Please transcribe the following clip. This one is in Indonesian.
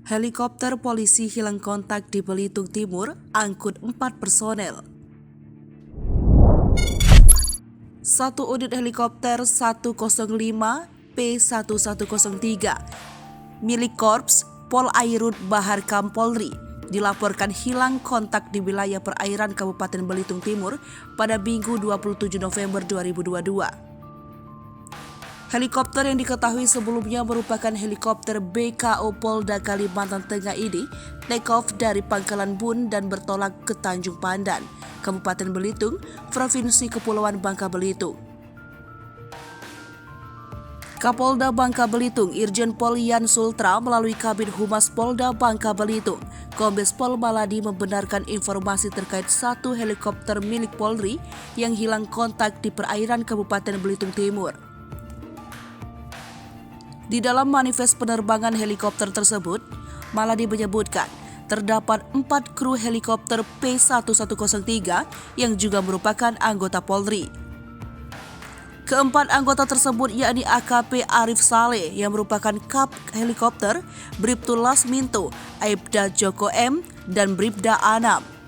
Helikopter polisi hilang kontak di Belitung Timur, angkut 4 personel. Satu unit helikopter 105 P1103 milik Korps Polairut Bahar Kam Polri dilaporkan hilang kontak di wilayah perairan Kabupaten Belitung Timur pada Minggu 27 November 2022. Helikopter yang diketahui sebelumnya merupakan helikopter BKO Polda Kalimantan Tengah ini take off dari Pangkalan Bun dan bertolak ke Tanjung Pandan, Kabupaten Belitung, Provinsi Kepulauan Bangka Belitung. Kapolda Bangka Belitung Irjen Pol Yan Sultra melalui Kabid Humas Polda Bangka Belitung, Kombes Pol Maladi membenarkan informasi terkait satu helikopter milik Polri yang hilang kontak di perairan Kabupaten Belitung Timur. Di dalam manifest penerbangan helikopter tersebut, Maladi menyebutkan terdapat 4 kru helikopter P1103 yang juga merupakan anggota Polri. Keempat anggota tersebut yakni AKP Arif Saleh yang merupakan Kap Helikopter, Bribtu Lasminto, Aibda Joko M, dan Bribda Anam.